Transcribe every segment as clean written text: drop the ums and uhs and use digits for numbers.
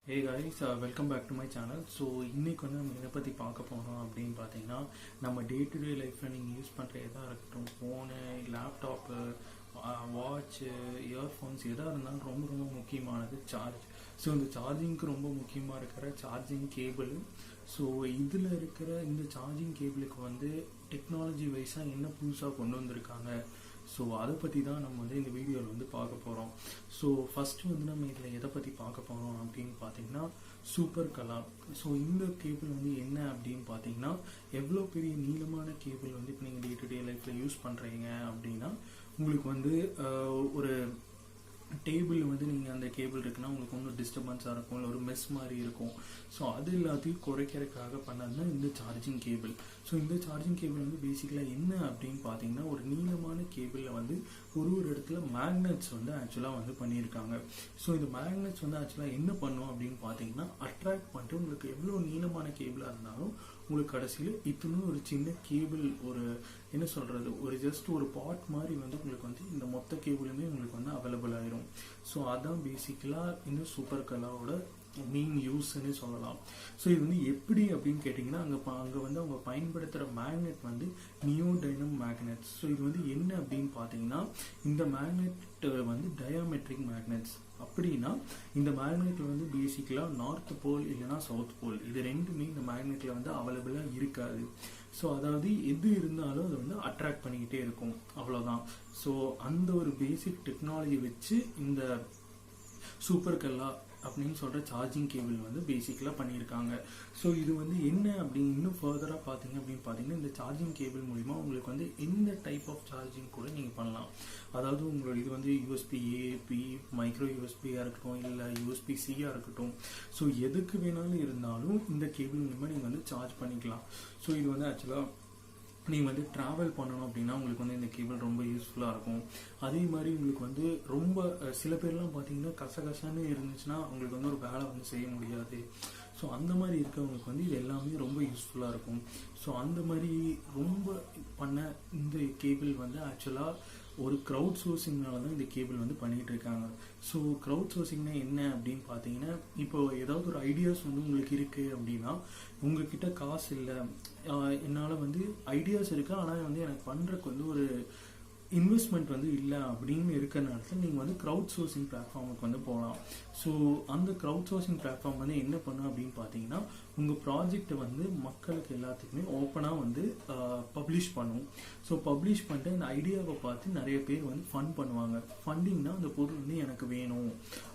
Hey guys, welcome back to my channel. So இன்னைக்கு வந்து நம்ம எதை பற்றி பார்க்க போகிறோம் அப்படின்னு பார்த்தீங்கன்னா, நம்ம டே டு டே லைஃப்பில் நீங்கள் யூஸ் பண்ணுற எதாக இருக்கட்டும், ஃபோனு, லேப்டாப்பு, வாட்ச்சு, இயர்ஃபோன்ஸ் எதாக இருந்தாலும் ரொம்ப ரொம்ப முக்கியமானது சார்ஜ். ஸோ இந்த சார்ஜிங்க்கு ரொம்ப முக்கியமாக இருக்கிற சார்ஜிங் கேபிள். ஸோ இதில் இருக்கிற இந்த சார்ஜிங் கேபிளுக்கு வந்து டெக்னாலஜி வைஸாக என்ன புதுசாக கொண்டு வந்திருக்காங்க, ஸோ அதை பற்றி தான் நம்ம வந்து இந்த வீடியோவில் வந்து பார்க்க போகிறோம். ஸோ ஃபஸ்ட்டு வந்து நம்ம இதில் எதை பற்றி பார்க்க போகிறோம் அப்படின்னு பார்த்தீங்கன்னா, சூப்பர் கலா. ஸோ இந்த கேபிள் வந்து என்ன அப்படின்னு பார்த்தீங்கன்னா, எவ்வளோ பெரிய நீளமான கேபிள் வந்து இப்போ நீங்கள் டே டு டே லைஃப்பில் யூஸ் பண்ணுறீங்க அப்படின்னா, உங்களுக்கு வந்து ஒரு டேபிள் வந்து நீங்கள் அந்த கேபிள் இருக்குன்னா உங்களுக்கு ஒன்றும் டிஸ்டர்பன்ஸாக இருக்கும், இல்லை ஒரு மெஸ் மாதிரி இருக்கும். ஸோ அது எல்லாத்தையும் குறைக்கிறதுக்காக பண்ணது தான் இந்த சார்ஜிங் கேபிள். ஸோ இந்த சார்ஜிங் கேபிள் வந்து பேசிக்கலாக என்ன அப்படின்னு பார்த்தீங்கன்னா, ஒரு நீளமான கேபிளில் வந்து ஒரு இடத்துல மேக்னெட்ஸ் வந்து ஆக்சுவலாக வந்து பண்ணியிருக்காங்க. ஸோ இந்த மேக்னெட்ஸ் வந்து ஆக்சுவலாக என்ன பண்ணும் அப்படின்னு பார்த்தீங்கன்னா, அட்ராக்ட் பண்ணிட்டு உங்களுக்கு எவ்வளோ நீளமான கேபிளாக இருந்தாலும் உங்களுக்கு கடைசியில் இத்தனும் ஒரு சின்ன கேபிள், ஒரு என்ன சொல்கிறது, ஒரு ஜஸ்ட் ஒரு பாட் மாதிரி வந்து உங்களுக்கு வந்து இந்த மொத்த கேபிளுமே உங்களுக்கு வந்து அவைலபிள் ஆயிரும். ஸோ அதான் பேசிக்கலாக இந்த சூப்பர் கலாவோட மெயின் யூஸ்ன்னு சொல்லலாம். ஸோ இது வந்து எப்படி அப்படின்னு கேட்டிங்கன்னா, அங்கே வந்து அவங்க பயன்படுத்துகிற மேக்னெட் வந்து நியோடைனம் மேக்னெட்ஸ். ஸோ இது வந்து என்ன அப்படின்னு பார்த்தீங்கன்னா, இந்த மேக்னெட் வந்து டயாமெட்ரிக் மேக்னெட்ஸ். அப்படின்னா இந்த மேக்னெட்டில் வந்து பேசிக்கலாக நார்த் போல் இல்லைனா சவுத் போல் இது ரெண்டுமே இந்த மேக்னெட்டில் வந்து அவைலபிளாக இருக்காது. ஸோ அதாவது எது இருந்தாலும் அதை வந்து அட்ராக்ட் பண்ணிக்கிட்டே இருக்கும், அவ்வளோதான். ஸோ அந்த ஒரு பேசிக் டெக்னாலஜி வச்சு இந்த சூப்பர் கல்லா அப்படின்னு சொல்கிற சார்ஜிங் கேபிள் வந்து பேசிக்கலாக பண்ணியிருக்காங்க. ஸோ இது வந்து என்ன அப்படின்னு இன்னும் ஃபர்தராக பார்த்தீங்க அப்படின்னு பார்த்தீங்கன்னா, இந்த சார்ஜிங் கேபிள் மூலிமா உங்களுக்கு வந்து எந்த டைப் ஆஃப் சார்ஜிங் கூட நீங்கள் பண்ணலாம். அதாவது உங்களோட இது வந்து யூஎஸ்பி ஏபி, மைக்ரோ யூஎஸ்பியாக இருக்கட்டும், இல்லை யூஎஸ்பி சியாக இருக்கட்டும். ஸோ எதுக்கு வேணாலும் இருந்தாலும் இந்த கேபிள் மூலிமா நீங்கள் வந்து சார்ஜ் பண்ணிக்கலாம். ஸோ இது வந்து ஆக்சுவலாக நீங்கள் வந்து ட்ராவல் பண்ணணும் அப்படின்னா உங்களுக்கு வந்து இந்த கேபிள் ரொம்ப யூஸ்ஃபுல்லாக இருக்கும். அதே மாதிரி உங்களுக்கு வந்து ரொம்ப சில பேர்லாம் பார்த்தீங்கன்னா கசகசன்னு இருந்துச்சுன்னா உங்களுக்கு வந்து ஒரு வேலை வந்து செய்ய முடியாது. ஸோ அந்த மாதிரி இருக்கவங்களுக்கு வந்து இது எல்லாமே ரொம்ப யூஸ்ஃபுல்லாக இருக்கும். ஸோ அந்த மாதிரி ரொம்ப பண்ண இந்த கேபிள் வந்து ஆக்சுவலாக ஒரு க்ரௌட் சோர்சிங்னால தான் இந்த கேபிள் வந்து பண்ணிகிட்டு இருக்காங்க. ஸோ க்ரௌட் சோர்சிங்னா என்ன அப்படின்னு பார்த்தீங்கன்னா, இப்போ ஏதாவது ஒரு ஐடியாஸ் வந்து உங்களுக்கு இருக்குது அப்படின்னா, உங்ககிட்ட காசு இல்லை, என்னால் வந்து ஐடியாஸ் இருக்குது ஆனால் வந்து எனக்கு பண்ணுறதுக்கு வந்து ஒரு இன்வெஸ்ட்மெண்ட் வந்து இல்லை அப்படின்னு இருக்கிற நேரத்தில் நீங்கள் வந்து க்ரௌட் சோர்சிங் பிளாட்ஃபார்முக்கு வந்து போகலாம். ஸோ அந்த க்ரௌட் சோர்சிங் பிளாட்ஃபார்ம் வந்து என்ன பண்ணும் அப்படின்னு பார்த்தீங்கன்னா, உங்கள் ப்ராஜெக்டை வந்து மக்களுக்கு எல்லாத்துக்குமே ஓப்பனாக வந்து பப்ளிஷ் பண்ணும். ஸோ பப்ளிஷ் பண்ணிட்டு அந்த ஐடியாவை பார்த்து நிறைய பேர் வந்து ஃபண்ட் பண்ணுவாங்க. ஃபண்டிங்னா அந்த பொருள் வந்து எனக்கு வேணும்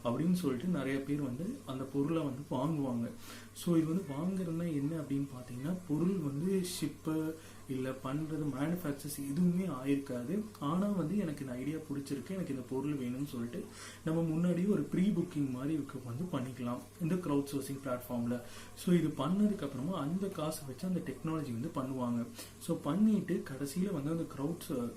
அப்படின்னு சொல்லிட்டு நிறைய பேர் வந்து அந்த பொருளை வந்து வாங்குவாங்க. ஸோ இது வந்து வாங்குறதுனா என்ன அப்படின்னு பார்த்தீங்கன்னா, பொருள் வந்து ஷிப்பு இல்லை பண்ணுறது மேனுஃபேக்சர்ஸ் எதுவுமே ஆயிருக்காது. ஆனால் வந்து எனக்கு இந்த ஐடியா பிடிச்சிருக்கு, எனக்கு இந்த பொருள் வேணும்னு சொல்லிட்டு நம்ம முன்னாடியே ஒரு ப்ரீ புக்கிங் மாதிரி வந்து பண்ணிக்கலாம் இந்த க்ரௌட் சோர்சிங் பிளாட்ஃபார்மில். ஸோ இது பண்ணதுக்கப்புறமா அந்த காசை வச்சு அந்த டெக்னாலஜி வந்து பண்ணுவாங்க. ஸோ பண்ணிட்டு கடைசியில் வந்து அந்த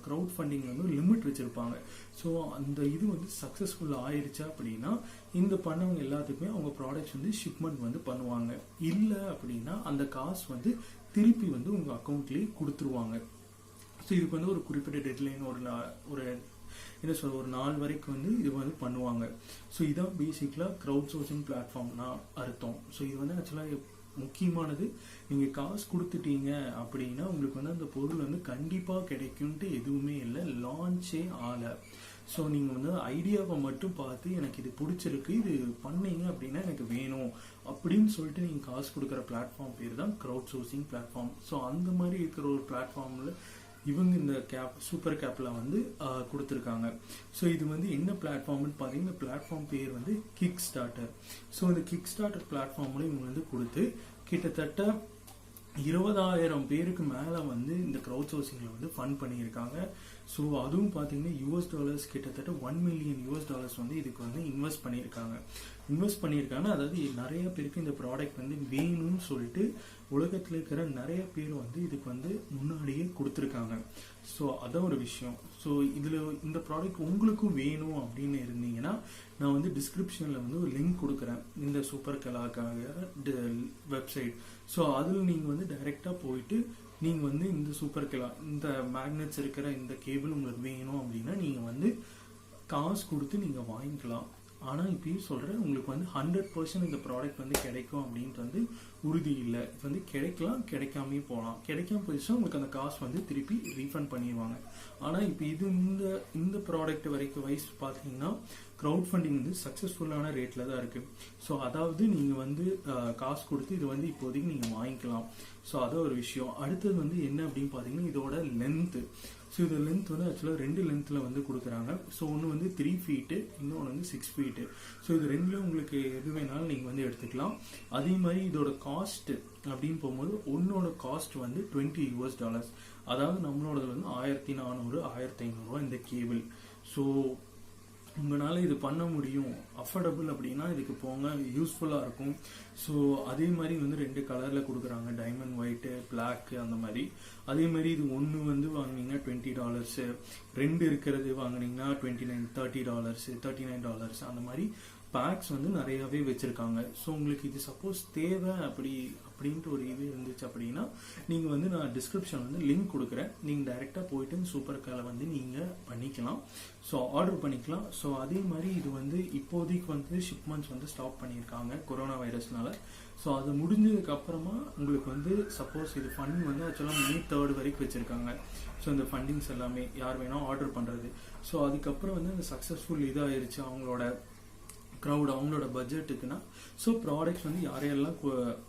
க்ரௌட் ஃபண்டிங் வந்து ஒரு லிமிட் வச்சுருப்பாங்க. ஸோ அந்த இது வந்து சக்ஸஸ்ஃபுல் ஆயிடுச்சா அப்படின்னா இந்த பண்ணவங்க எல்லாத்துக்குமே அவங்க ப்ராடக்ட்ஸ் வந்து ஷிப்மெண்ட் வந்து பண்ணுவாங்க. இல்லை அப்படின்னா அந்த காசு வந்து திருப்பி வந்து உங்கள் அக்கௌண்ட்லேயே கொடுத்துருவாங்க. ஸோ இதுக்கு வந்து ஒரு குறிப்பிட்ட டெட்லைன் ஒரு என்ன சொல்ற ஒரு நாள் வரைக்கும் வந்து இது வந்து பண்ணுவாங்க. ஸோ இதான் பேசிக்கலாக க்ரௌட் சோர்சிங் பிளாட்ஃபார்ம்னா அர்த்தம். ஸோ இது வந்து ஆக்சுவலாக முக்கியமானது, நீங்கள் காசு கொடுத்துட்டீங்க அப்படின்னா உங்களுக்கு வந்து அந்த பொருள் வந்து கண்டிப்பாக கிடைக்கும்ட்டு எதுவுமே இல்லை, லான்ச்சே ஆலை. ஸோ நீங்கள் வந்து ஐடியாவை மட்டும் பார்த்து எனக்கு இது பிடிச்சிருக்கு, இது பண்ணீங்க அப்படின்னா எனக்கு வேணும் அப்படின்னு சொல்லிட்டு நீங்கள் காசு கொடுக்குற பிளாட்ஃபார்ம் பேர் தான் க்ரௌட் சோர்சிங் பிளாட்ஃபார்ம். ஸோ அந்த மாதிரி இருக்கிற ஒரு பிளாட்ஃபார்மில் இவங்க இந்த சூப்பர் கேப்பில் வந்து கொடுத்துருக்காங்க. ஸோ இது வந்து என்ன பிளாட்ஃபார்ம்னு பார்த்தீங்கன்னா, இந்த பிளாட்ஃபார்ம் பேர் வந்து கிக் ஸ்டார்டர். ஸோ இந்த கிக் ஸ்டார்டர் பிளாட்ஃபார்மில் இவங்க வந்து கொடுத்து கிட்டத்தட்ட 20,000 பேருக்கு மேலே வந்து இந்த க்ரௌட் சோர்சிங்கில் வந்து ஃபண்ட் பண்ணியிருக்காங்க. ஸோ அதுவும் பார்த்தீங்கன்னா US$ கிட்டத்தட்ட $1 மில்லியன் வந்து இதுக்கு வந்து இன்வெஸ்ட் பண்ணியிருக்காங்க. அதாவது நிறைய பேருக்கு இந்த ப்ராடக்ட் வந்து வேணும்னு சொல்லிட்டு உலகத்தில் இருக்கிற நிறைய பேர் வந்து இதுக்கு வந்து முன்னாடியே கொடுத்துருக்காங்க. ஸோ அதான் ஒரு விஷயம். ஸோ இதில் இந்த ப்ராடக்ட் உங்களுக்கும் வேணும் அப்படின்னு இருந்தீங்கன்னா நான் வந்து டிஸ்கிரிப்ஷனில் வந்து ஒரு லிங்க் கொடுக்குறேன் இந்த சூப்பர் கலாக்காக வெப்சைட். ஸோ அதில் நீங்கள் வந்து டைரெக்டாக போயிட்டு நீங்கள் வந்து இந்த சூப்பர் கலா இந்த மேக்னெட்ஸ் இருக்கிற இந்த கேபிள் உங்களுக்கு வேணும் அப்படின்னா நீங்கள் வந்து காசு கொடுத்து நீங்கள் வாங்கிக்கலாம். ஆனால் இப்பயும் சொல்கிறேன், உங்களுக்கு வந்து 100% இந்த ப்ராடக்ட் வந்து கிடைக்கும் அப்படின்ட்டு வந்து உறுதி இல்லை. இது வந்து கிடைக்கலாம், கிடைக்காமே போகலாம். கிடைக்காம போயிடுச்சுன்னா உங்களுக்கு அந்த காசு வந்து திருப்பி ரீஃபண்ட் பண்ணிடுவாங்க. ஆனால் இப்போ இது இந்த ப்ராடக்ட் வரைக்கும் வைஸ் பார்த்தீங்கன்னா க்ரௌட் ஃபண்டிங் வந்து சக்ஸஸ்ஃபுல்லான ரேட்டில் தான் இருக்குது. ஸோ அதாவது நீங்கள் வந்து காசு கொடுத்து இது வந்து இப்போதைக்கு நீங்கள் வாங்கிக்கலாம். ஸோ அது ஒரு விஷயம். அடுத்தது வந்து என்ன அப்படின்னு பார்த்தீங்கன்னா இதோட லென்த்து. ஸோ இது லென்த் வந்து ஆக்சுவலாக 2 லென்த்தில் வந்து கொடுக்குறாங்க. ஸோ ஒன்று வந்து 3 ஃபீட்டு, இன்னொன்று வந்து 6 ஃபீட்டு. ஸோ இது ரெண்டுலேயும் உங்களுக்கு எது வேணாலும் நீங்கள் வந்து எடுத்துக்கலாம். அதே மாதிரி இதோட காஸ்ட்டு அப்படின்னு போகும்போது ஒன்னோட காஸ்ட் வந்து $20. அதாவது நம்மளோடது வந்து 1400 1500 இந்த கேபிள். ஸோ உங்களால் இது பண்ண முடியும், அஃபோர்டபுள் அப்படின்னா இதுக்கு போங்க, யூஸ்ஃபுல்லாக இருக்கும். ஸோ அதே மாதிரி வந்து 2 கலரில் கொடுக்குறாங்க, டைமண்ட் ஒயிட்டு, பிளாக்கு அந்த மாதிரி. அதே மாதிரி இது ஒன்று வந்து வாங்கினீங்கன்னா $20, 2 இருக்கிறது வாங்கினீங்கன்னா $29 $39 அந்த மாதிரி பேக்ஸ் வந்து நிறையாவே வச்சுருக்காங்க. ஸோ உங்களுக்கு இது சப்போஸ் தேவை அப்படின்ட்டு ஒரு இது இருந்துச்சு அப்படின்னா நீங்கள் வந்து நான் டிஸ்கிரிப்ஷன் வந்து லிங்க் கொடுக்குறேன், நீங்கள் டைரெக்டாக போயிட்டு சூப்பர் காலை வந்து நீங்கள் பண்ணிக்கலாம். ஸோ ஆர்டர் பண்ணிக்கலாம். ஸோ அதே மாதிரி இது வந்து இப்போதைக்கு வந்து ஷிப்மெண்ட்ஸ் வந்து ஸ்டாப் பண்ணியிருக்காங்க கொரோனா வைரஸ்னால. ஸோ அது முடிஞ்சதுக்கு அப்புறமா உங்களுக்கு வந்து சப்போஸ் இது ஃபண்ட் வந்து ஆக்சுவலாக May 3 வரைக்கும் வச்சுருக்காங்க. ஸோ இந்த ஃபண்டிங்ஸ் எல்லாமே யார் வேணால் ஆர்டர் பண்ணுறது. ஸோ அதுக்கப்புறம் வந்து அந்த சக்ஸஸ்ஃபுல் இதாகிருச்சு அவங்களோட க்ரௌட், அவங்களோட பட்ஜெட்டுக்குன்னா. ஸோ ப்ராடக்ட்ஸ் வந்து யாரையெல்லாம்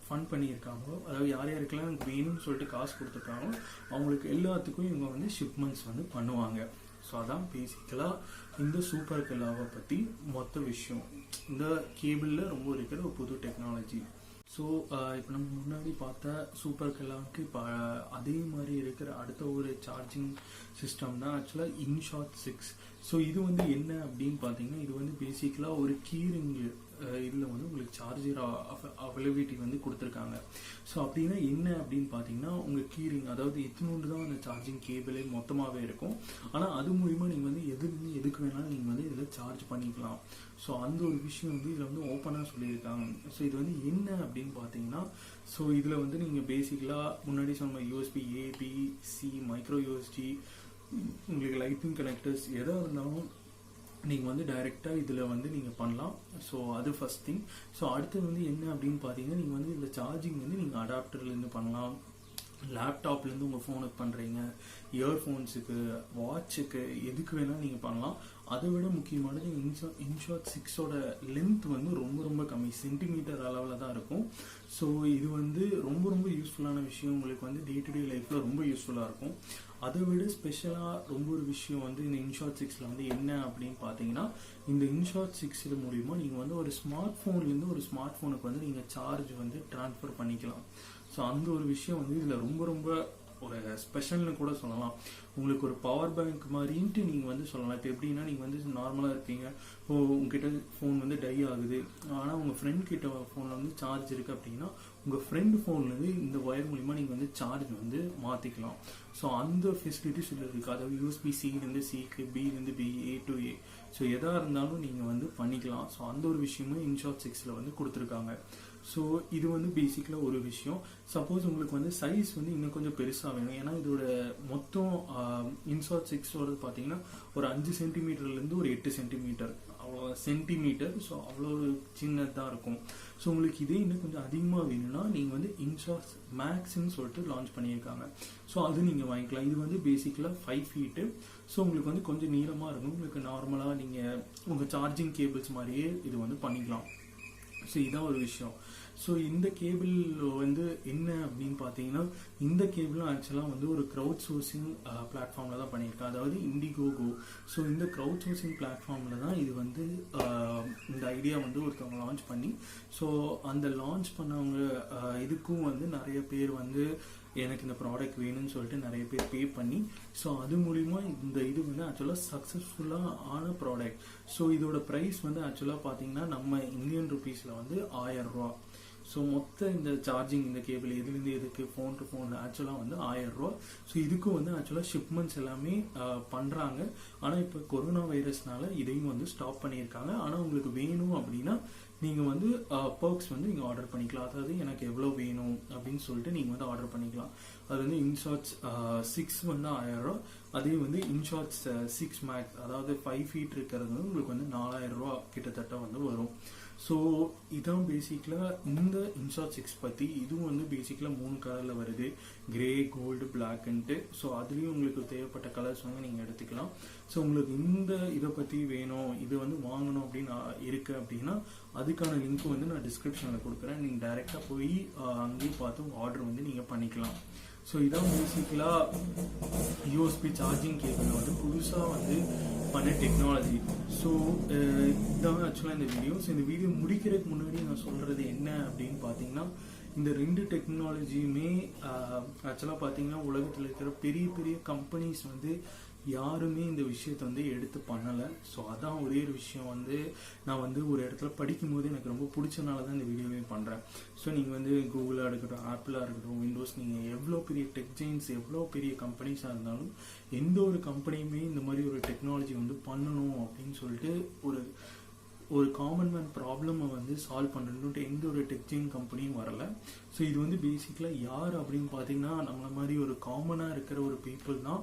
ஃபண்ட் பண்ணியிருக்காங்களோ, அதாவது யாருக்கெல்லாம் எனக்கு வேணும்னு சொல்லிட்டு காசு கொடுத்துருக்காங்களோ அவங்களுக்கு எல்லாத்துக்கும் இவங்க வந்து ஷிப்மெண்ட்ஸ் வந்து பண்ணுவாங்க. ஸோ அதான் பேசிக்கலாக இந்த சூப்பர் கல்லாவை பற்றி மொத்த விஷயம். இந்த கேபிளில் ரொம்ப இருக்கிற ஒரு புது டெக்னாலஜி. ஸோ இப்போ நம்ம முன்னாடி பார்த்த சூப்பர் கல்லாவுக்கு இப்போ அதே மாதிரி இருக்கிற அடுத்த ஒரு சார்ஜிங் சிஸ்டம் தான் ஆக்சுவலாக இன்ஷாட் 6. ஸோ இது வந்து என்ன அப்படின்னு பார்த்தீங்கன்னா இது வந்து பேசிக்கலாக ஒரு கீரிங் இதில் வந்து உங்களுக்கு சார்ஜர் அவைலபிலிட்டி வந்து கொடுத்துருக்காங்க. ஸோ அப்படின்னா என்ன அப்படின்னு பார்த்தீங்கன்னா உங்கள் கீரிங், அதாவது எத்தனோண்டு தான் அந்த சார்ஜிங் கேபிளே மொத்தமாகவே இருக்கும். ஆனால் அது மூலிமா நீங்கள் வந்து எதுக்கு வேணாலும் நீங்கள் வந்து இதில் சார்ஜ் பண்ணிக்கலாம். ஸோ அந்த ஒரு விஷயம் வந்து இதில் வந்து ஓப்பனாக சொல்லியிருக்காங்க. ஸோ இது வந்து என்ன அப்படின்னு பார்த்தீங்கன்னா ஸோ இதில் வந்து நீங்கள் பேசிக்கலாக முன்னாடி சொன்ன USB A B C micro USB, உங்களுக்கு லைட்டிங் கனெக்டர்ஸ் எதாக இருந்தாலும் நீங்கள் வந்து டைரெக்டாக இதில் வந்து நீங்கள் பண்ணலாம். ஸோ அது ஃபஸ்ட் திங். ஸோ அடுத்தது வந்து என்ன அப்படின்னு பார்த்தீங்கன்னா நீங்கள் வந்து இதில் சார்ஜிங் வந்து நீங்கள் அடாப்டர்லேருந்து பண்ணலாம், லேப்டாப்லேருந்து உங்கள் ஃபோனுக்கு பண்ணுறீங்க, இயர்ஃபோன்ஸுக்கு, வாட்சுக்கு, எதுக்கு வேணால் நீங்கள் பண்ணலாம். அதை விட முக்கியமானது இன்ஷாட் 6ஓட லென்த் வந்து ரொம்ப ரொம்ப கம்மி, சென்டிமீட்டர் அளவில் தான் இருக்கும். ஸோ இது வந்து ரொம்ப ரொம்ப யூஸ்ஃபுல்லான விஷயம், உங்களுக்கு வந்து டே டு டே லைஃப்பில் ரொம்ப யூஸ்ஃபுல்லாக இருக்கும். அதை விட ஸ்பெஷலாக ரொம்ப ஒரு விஷயம் வந்து இந்த இன்ஷாட் 6ல் வந்து என்ன அப்படின்னு பார்த்தீங்கன்னா இந்த இன்ஷாட் 6 மூலிமா நீங்கள் வந்து ஒரு ஸ்மார்ட் ஃபோன்லேருந்து ஒரு ஸ்மார்ட் ஃபோனுக்கு வந்து நீங்கள் சார்ஜ் வந்து ட்ரான்ஸ்ஃபர் பண்ணிக்கலாம். ஸோ அந்த ஒரு விஷயம் வந்து இதில் ரொம்ப ரொம்ப ஒரு ஸ்பெஷல்னு கூட சொல்லலாம். உங்களுக்கு ஒரு பவர் பேங்க் மாதிரின்ட்டு நீங்கள் வந்து சொல்லலாம். இப்போ எப்படின்னா நீங்கள் வந்து நார்மலாக இருப்பீங்க, இப்போ உங்ககிட்ட ஃபோன் வந்து டை ஆகுது, ஆனால் உங்கள் ஃப்ரெண்ட் கிட்ட ஃபோனில் வந்து சார்ஜ் இருக்குது அப்படின்னா உங்கள் ஃப்ரெண்டு ஃபோன்லேருந்து இந்த ஒயர் மூலிமா நீங்கள் வந்து சார்ஜ் வந்து மாற்றிக்கலாம். ஸோ அந்த ஃபெசிலிட்டிஸ் இருக்குது. அதாவது USB C-லேருந்து C-க்கு, B-லேருந்து B, A to A, so எதாக இருந்தாலும் நீங்கள் வந்து பண்ணிக்கலாம். ஸோ அந்த ஒரு விஷயமும் இன்ஷாட் 6ல் வந்து கொடுத்துருக்காங்க. ஸோ இது வந்து பேசிக்கலாக ஒரு விஷயம். சப்போஸ் உங்களுக்கு வந்து சைஸ் வந்து இன்னும் கொஞ்சம் பெருசாக வேணும், ஏன்னா இதோட மொத்தம் இன்ஷாட் 6ஓட பார்த்தீங்கன்னா ஒரு 5 சென்டிமீட்டர்லேருந்து ஒரு 8 சென்டிமீட்டர் அவ்வளோ சென்டிமீட்டர். ஸோ அவ்வளோ ஒரு சின்னதாக இருக்கும். ஸோ உங்களுக்கு இதே இன்னும் கொஞ்சம் அதிகமாக வேணும்னா நீங்கள் வந்து இன்ஷாட் மேக்ஸ்ன்னு சொல்லிட்டு லான்ச் பண்ணியிருக்காங்க. ஸோ அது நீங்கள் வாங்கிக்கலாம். இது வந்து பேசிக்கலாக 5 ஃபீட்டு. ஸோ உங்களுக்கு வந்து கொஞ்சம் நீளமாக இருக்கும். உங்களுக்கு நார்மலாக நீங்கள் உங்கள் சார்ஜிங் கேபிள்ஸ் மாதிரியே இது வந்து பண்ணிக்கலாம். ஸோ இதான் ஒரு விஷயம். ஸோ இந்த கேபிள் வந்து என்ன அப்படின்னு பார்த்தீங்கன்னா இந்த கேபிளும் ஆக்சுவலாக வந்து ஒரு க்ரௌட் சோர்சிங் பிளாட்ஃபார்மில் தான் பண்ணியிருக்கேன், அதாவது இண்டிகோகோ. ஸோ இந்த க்ரௌட் சோர்சிங் பிளாட்ஃபார்மில் தான் இது வந்து இந்த ஐடியா வந்து ஒருத்தவங்க லான்ச் பண்ணி, ஸோ அந்த லான்ச் பண்ணவங்க இதுக்கும் வந்து நிறைய பேர் வந்து எனக்கு இந்த ப்ராடக்ட் வேணும்னு சொல்லிட்டு நிறைய பேர் பே பண்ணி, ஸோ அது மூலிமா இந்த இது வந்து ஆக்சுவலாக சக்ஸஸ்ஃபுல்லாக ஆன ப்ராடக்ட். ஸோ இதோட ப்ரைஸ் வந்து ஆக்சுவலாக பார்த்தீங்கன்னா நம்ம இந்தியன் ருபீஸில் வந்து 1000 ரூபா. ஸோ மொத்த இந்த சார்ஜிங் இந்த கேபிள் எதுலேருந்து எதுக்கு ஃபோன் டு ஃபோன் ஆக்சுவலாக வந்து 1000 ரூபா. ஸோ இதுக்கும் வந்து ஆக்சுவலாக ஷிப்மெண்ட்ஸ் எல்லாமே பண்ணுறாங்க. ஆனால் இப்போ கொரோனா வைரஸ்னால இதையும் வந்து ஸ்டாப் பண்ணியிருக்காங்க. ஆனால் உங்களுக்கு வேணும் அப்படின்னா நீங்கள் வந்து பர்க்ஸ் வந்து நீங்கள் ஆர்டர் பண்ணிக்கலாம். அதாவது எனக்கு எவ்வளோ வேணும் அப்படின்னு சொல்லிட்டு நீங்கள் வந்து ஆர்டர் பண்ணிக்கலாம். அது வந்து இன்ஷார்ட்ஸ் 6 வந்து 1000 ரூபா, அதே வந்து இன்ஷார்ட்ஸ் 6 மேக்ஸ் அதாவது 5 ஃபீட் இருக்கிறது வந்து உங்களுக்கு வந்து 4000 ரூபா கிட்டத்தட்ட வந்து வரும். ஸோ இதான் பேசிக்கலாக இந்த இன்ஷார்ட் 6 பற்றி. இதுவும் வந்து பேசிக்கலாக 3 கலரில் வருது, கிரே, கோல்டு, பிளாக்ன்ட்டு. ஸோ அதுலேயும் உங்களுக்கு தேவைப்பட்ட கலர்ஸ் வந்து நீங்கள் எடுத்துக்கலாம். ஸோ உங்களுக்கு இந்த இதை பற்றி வேணும், இது வந்து வாங்கணும் அப்படின்னு இருக்குது அப்படின்னா அதுக்கான லிங்க் வந்து நான் டிஸ்கிரிப்ஷனில் கொடுக்குறேன். நீங்கள் டைரெக்டாக போய் அங்கேயும் பார்த்து உங்கள் ஆர்டர் வந்து நீங்கள் பண்ணிக்கலாம். ஸோ இதான் பேசிக்கலாக யூஎஸ்பி சார்ஜிங் கேபிள் வந்து புதுசாக வந்து பண்ண டெக்னாலஜி. ஸோ இதான் ஆக்சுவலாக இந்த வீடியோ. ஸோ இந்த வீடியோ முடிக்கிறதுக்கு முன்னாடி நான் சொல்கிறது என்ன அப்படின்னு பார்த்தீங்கன்னா, இந்த 2 டெக்னாலஜியுமே ஆக்சுவலாக பார்த்தீங்கன்னா உலகத்தில் இருக்கிற பெரிய பெரிய கம்பெனிஸ் வந்து யாருமே இந்த விஷயத்தை வந்து எடுத்து பண்ணலை. ஸோ அதான் ஒரே ஒரு விஷயம் வந்து நான் வந்து ஒரு இடத்துல படிக்கும்போது எனக்கு ரொம்ப பிடிச்சனால தான் இந்த வீடியோவே பண்ணுறேன். ஸோ நீங்கள் வந்து கூகுளாக இருக்கட்டும், ஆப்பிளாக இருக்கட்டும், விண்டோஸ், நீங்கள் எவ்வளோ பெரிய டெக் ஜெயின்ஸ், எவ்வளோ பெரிய கம்பெனிஸாக இருந்தாலும் எந்த ஒரு கம்பெனியுமே இந்த மாதிரி ஒரு டெக்னாலஜி வந்து பண்ணணும் அப்படின்னு சொல்லிட்டு ஒரு காமன் மேன் ப்ராப்ளமை வந்து சால்வ் பண்ணணுன்ட்டு எந்த ஒரு டெக்ஜிங் கம்பெனியும் வரலை. ஸோ இது வந்து பேசிக்கலாக யார் அப்படின்னு பார்த்தீங்கன்னா நம்மள மாதிரி ஒரு காமனாக இருக்கிற ஒரு பீப்புள் தான்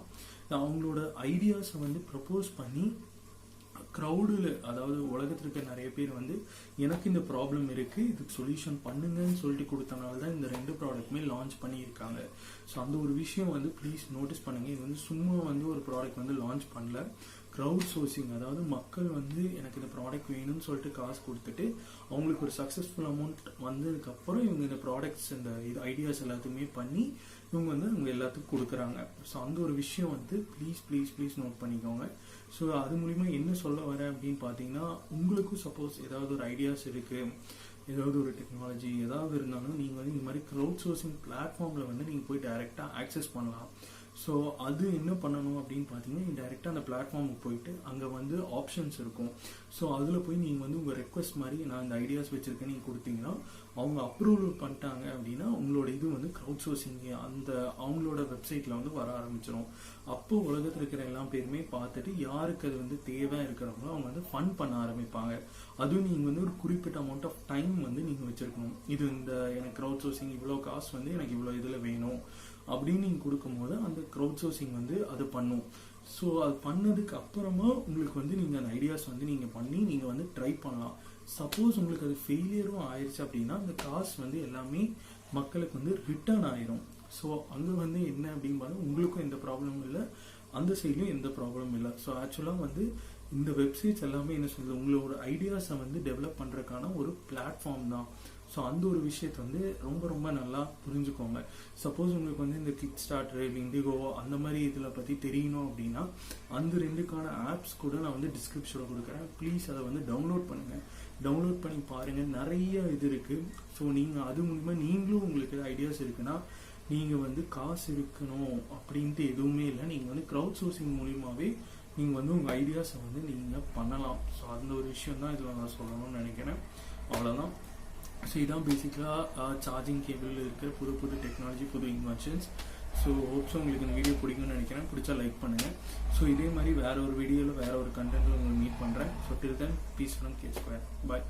அவங்களோட ஐடியாஸை வந்து ப்ரப்போஸ் பண்ணி க்ரௌடில், அதாவது உலகத்தில் இருக்க நிறைய பேர் வந்து எனக்கு இந்த ப்ராப்ளம் இருக்குது, இதுக்கு சொல்யூஷன் பண்ணுங்கன்னு சொல்லிட்டு கொடுத்தனால தான் இந்த 2 ப்ராடக்ட்டுமே லான்ச் பண்ணியிருக்காங்க. ஸோ அந்த ஒரு விஷயம் வந்து ப்ளீஸ் நோட்டீஸ் பண்ணுங்கள். இது வந்து சும்மா வந்து ஒரு ப்ராடக்ட் வந்து லான்ச் பண்ணல, க்ரௌட் சோர்சிங். அதாவது மக்கள் வந்து எனக்கு இந்த ப்ராடக்ட் வேணும்னு சொல்லிட்டு காசு கொடுத்துட்டு அவங்களுக்கு ஒரு சக்ஸஸ்ஃபுல் அமௌண்ட் வந்ததுக்கப்புறம் இவங்க இந்த ப்ராடக்ட்ஸ், இந்த இது ஐடியாஸ் எல்லாத்தையுமே பண்ணி இவங்க வந்து அவங்க எல்லாத்துக்கும் கொடுக்குறாங்க. ஸோ அந்த ஒரு விஷயம் வந்து ப்ளீஸ் நோட் பண்ணிக்கோங்க. ஸோ அது மூலிமா என்ன சொல்ல வரேன் அப்படின்னு பார்த்தீங்கன்னா, உங்களுக்கும் சப்போஸ் ஏதாவது ஒரு ஐடியாஸ் இருக்குது, ஏதாவது ஒரு டெக்னாலஜி ஏதாவது இருந்தாலும் நீங்கள் வந்து இந்த மாதிரி க்ரௌட் சோர்சிங் பிளாட்ஃபார்மில் வந்து நீங்கள் போய் டைரெக்டாக ஆக்சஸ் பண்ணலாம். ஸோ அது என்ன பண்ணணும் அப்படின்னு பார்த்தீங்கன்னா, டைரெக்டாக அந்த பிளாட்ஃபார்முக்கு போயிட்டு அங்கே வந்து ஆப்ஷன்ஸ் இருக்கும். ஸோ அதில் போய் நீங்கள் வந்து உங்கள் ரெக்வஸ்ட் மாதிரி நான் இந்த ஐடியாஸ் வச்சுருக்கேன் நீங்கள் கொடுத்தீங்கன்னா அவங்க அப்ரூவல் பண்ணிட்டாங்க அப்படின்னா உங்களோட இது வந்து க்ரௌட் சோர்சிங் அந்த அவங்களோட வெப்சைட்டில் வந்து வர ஆரம்பிச்சிடும். அப்போ உலகத்தில் இருக்கிற எல்லா பேருமே பார்த்துட்டு யாருக்கு அது வந்து தேவை இருக்கிறவங்களோ அவங்க வந்து ஃபண்ட் பண்ண ஆரம்பிப்பாங்க. அதுவும் நீங்கள் வந்து ஒரு குறிப்பிட்ட அமௌண்ட் ஆஃப் டைம் வந்து நீங்கள் வச்சுருக்கணும். இது இந்த எனக்கு க்ரௌட் சோர்சிங் இவ்வளோ காசு வந்து எனக்கு இவ்வளோ இதில் வேணும் அப்படின்னு நீங்கள் கொடுக்கும்போது அந்த க்ரௌட் சோர்சிங் வந்து அது பண்ணும். ஸோ அது பண்ணதுக்கு அப்புறமா உங்களுக்கு வந்து நீங்கள் அந்த ஐடியாஸ் வந்து நீங்கள் பண்ணி நீங்கள் வந்து ட்ரை பண்ணலாம். சப்போஸ் உங்களுக்கு அது ஃபெயிலியரும் ஆயிடுச்சு அப்படின்னா அந்த காசு வந்து எல்லாமே மக்களுக்கு வந்து ரிட்டர்ன் ஆயிரும். ஸோ அங்கே வந்து என்ன அப்படின்னு பார்த்தா உங்களுக்கும் எந்த ப்ராப்ளமும் இல்லை, அந்த சைட்லையும் எந்த ப்ராப்ளமும் இல்லை. ஸோ ஆக்சுவலாக வந்து இந்த வெப்சைட்ஸ் எல்லாமே என்ன சொல்றது, உங்களோட ஐடியாஸை வந்து டெவலப் பண்ணுறதுக்கான ஒரு பிளாட்ஃபார்ம் தான். ஸோ அந்த ஒரு விஷயத்தை வந்து ரொம்ப நல்லா புரிஞ்சுக்கோங்க. சப்போஸ் உங்களுக்கு வந்து இந்த கிக் ஸ்டார்டர், இண்டிகோ அந்த மாதிரி இதில் பற்றி தெரியணும் அப்படின்னா அந்த 2க்கான ஆப்ஸ் கூட நான் வந்து டிஸ்கிரிப்ஷனில் கொடுக்குறேன். ப்ளீஸ் அதை வந்து டவுன்லோட் பண்ணுங்கள். டவுன்லோட் பண்ணி பாருங்கள், நிறைய இது இருக்குது. ஸோ நீங்கள் அது மூலிமா நீங்களும் உங்களுக்கு ஐடியாஸ் இருக்குன்னா நீங்கள் வந்து காசு இருக்கணும் அப்படின்ட்டு எதுவுமே இல்லை. நீங்கள் வந்து க்ரௌட் சோர்சிங் மூலியமாகவே நீங்கள் வந்து உங்கள் ஐடியாஸை வந்து நீங்கள் பண்ணலாம். ஸோ அந்த ஒரு விஷயம் தான் இதில் நான் சொல்லணும்னு நினைக்கிறேன். அவ்வளோதான். ஸோ இதான் பேசிக்கலாக சார்ஜிங் கேபிள் இருக்கிற புது டெக்னாலஜி, புது இன்வென்ஷன்ஸ். ஸோ ஹோப்ஸோ உங்களுக்கு இந்த வீடியோ பிடிக்கும்னு நினைக்கிறேன். பிடிச்சா லைக் பண்ணுங்கள். ஸோ இதே மாதிரி வேறு ஒரு வீடியோவில் வேறு ஒரு கண்டென்ட்டில் உங்களை மீட் பண்ணுறேன். So till then peace from K Square. Bye.